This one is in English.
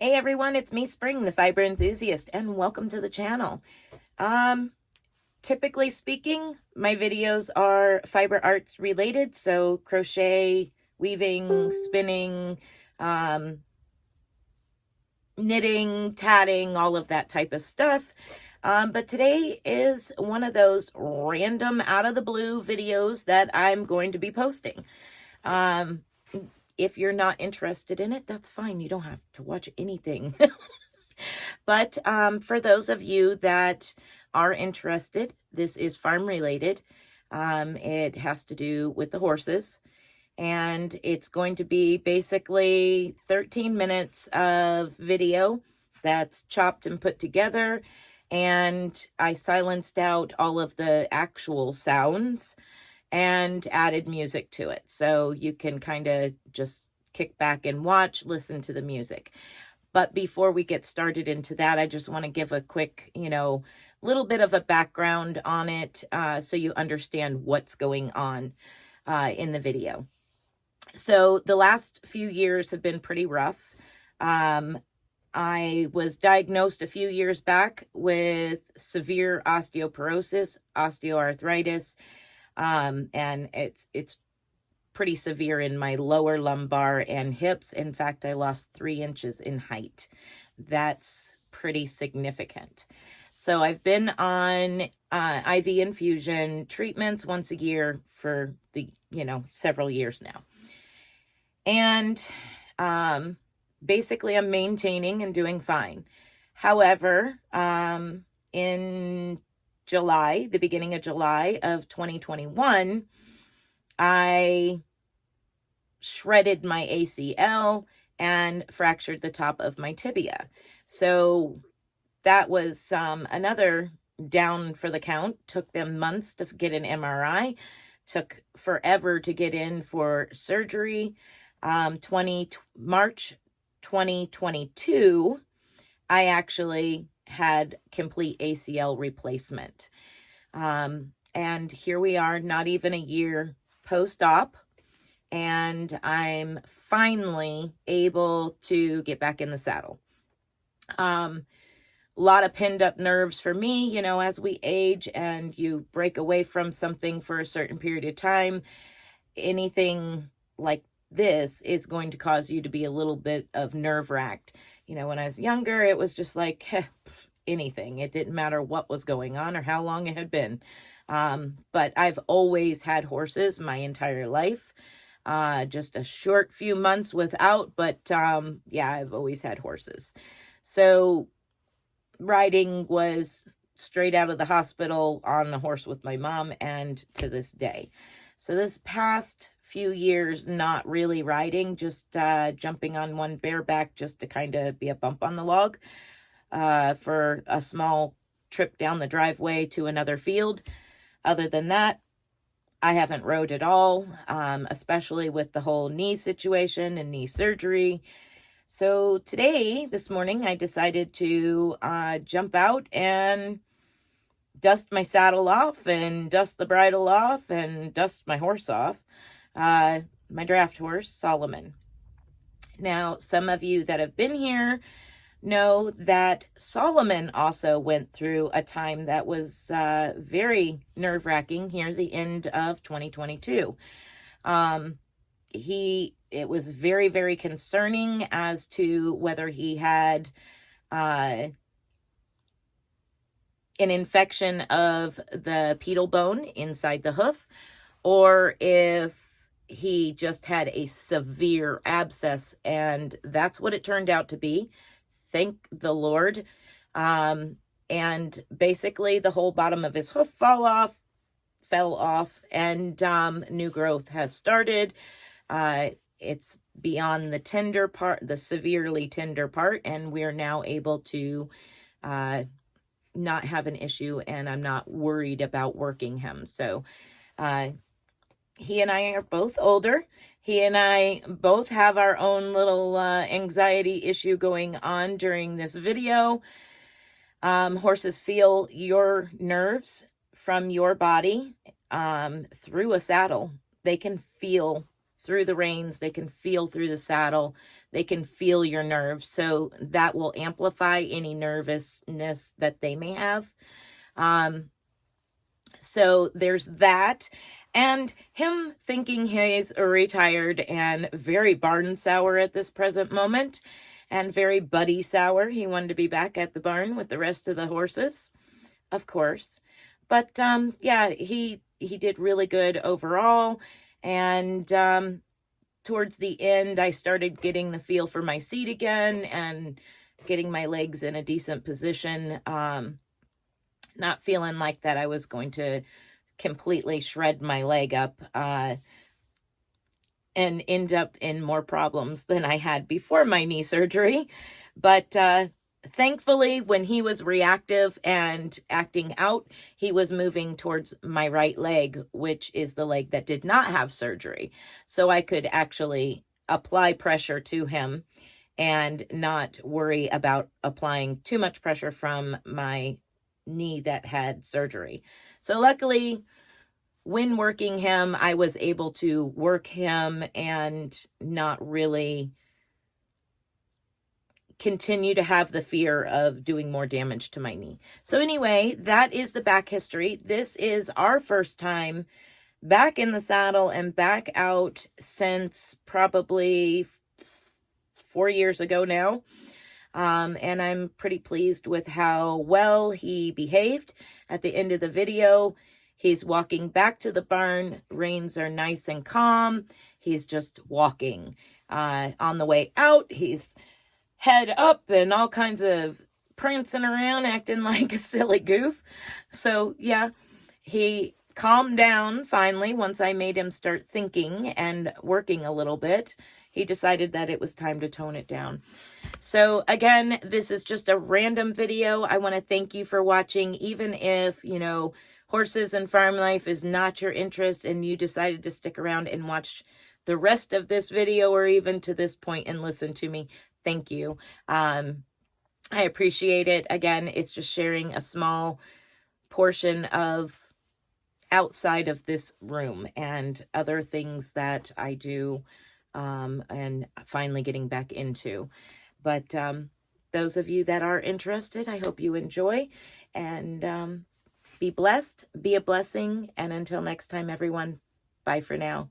Hey everyone, it's me, Spring, the fiber enthusiast, and welcome to the channel. Typically speaking, my videos are fiber arts related, so crochet, weaving, spinning, knitting, tatting, all of that type of stuff. But today is one of those random out of the blue videos that I'm going to be posting. If you're not interested in it, that's fine. You don't have to watch anything. But for those of you that are interested, this is farm related. It has to do with the horses. And it's going to be basically 13 minutes of video that's chopped and put together. And I silenced out all of the actual sounds and added music to it. So you can kind of just kick back and watch, listen to the music. But before we get started into that, I just want to give a quick, little bit of a background on it so you understand what's going on in the video. So the last few years have been pretty rough. I was diagnosed a few years back with severe osteoporosis, osteoarthritis, and it's pretty severe in my lower lumbar and hips. In fact, I lost 3 inches in height. That's pretty significant. So I've been on IV infusion treatments once a year for the, several years now. And basically I'm maintaining and doing fine. However, in July, the beginning of July of 2021, I shredded my ACL and fractured the top of my tibia. So that was another down for the count. Took them months to get an MRI. Took forever to get in for surgery. March 2022, I actually had complete ACL replacement. And here we are, not even a year post-op, and I'm finally able to get back in the saddle. A lot of pinned up nerves for me, as we age and you break away from something for a certain period of time, anything like this is going to cause you to be a little bit of nerve-wracked. When I was younger, it was just like anything. It didn't matter what was going on or how long it had been. But I've always had horses my entire life. Just a short few months without, but yeah, I've always had horses. So riding was straight out of the hospital on a horse with my mom, and to this day. So this past few years, not really riding, just jumping on one bareback just to kind of be a bump on the log for a small trip down the driveway to another field. Other than that, I haven't rode at all, especially with the whole knee situation and knee surgery. So this morning, I decided to jump out and dust my saddle off and dust the bridle off and dust my horse off, my draft horse, Solomon. Now, some of you that have been here know that Solomon also went through a time that was very nerve-wracking here at the end of 2022. It was very, very concerning as to whether he had an infection of the pedal bone inside the hoof, or if he just had a severe abscess, and that's what it turned out to be. Thank the Lord. And basically the whole bottom of his hoof fell off, and new growth has started. It's beyond the tender part, the severely tender part, and we're now able to not have an issue, and I'm not worried about working him. So he and I are both older. He and I both have our own little anxiety issue going on during this video. Horses feel your nerves from your body through a saddle. They can feel through the reins. They can feel through the saddle. they can feel your nerves. So that will amplify any nervousness that they may have. So there's that. And him thinking he's retired and very barn sour at this present moment, and very buddy sour. He wanted to be back at the barn with the rest of the horses, of course. But yeah, he did really good overall. And towards the end, I started getting the feel for my seat again and getting my legs in a decent position. Not feeling like that I was going to completely shred my leg up and end up in more problems than I had before my knee surgery. But thankfully, when he was reactive and acting out, he was moving towards my right leg, which is the leg that did not have surgery. So I could actually apply pressure to him and not worry about applying too much pressure from my knee that had surgery. So luckily, when working him, I was able to work him and not really continue to have the fear of doing more damage to my knee. So anyway, that is the back history. This is our first time back in the saddle and back out since probably 4 years ago now. And I'm pretty pleased with how well he behaved. At the end of the video, he's walking back to the barn. Reins are nice and calm. He's just walking. On the way out, he's head up and all kinds of prancing around, acting like a silly goof. So yeah, he calmed down finally once I made him start thinking and working a little bit. He decided that it was time to tone it down. So again, this is just a random video. I want to thank you for watching. Even if, you know, horses and farm life is not your interest and you decided to stick around and watch the rest of this video or even to this point and listen to me, thank you. I appreciate it. Again, it's just sharing a small portion of outside of this room and other things that I do and finally getting back into. But those of you that are interested, I hope you enjoy, and be blessed, be a blessing, and until next time, everyone, bye for now.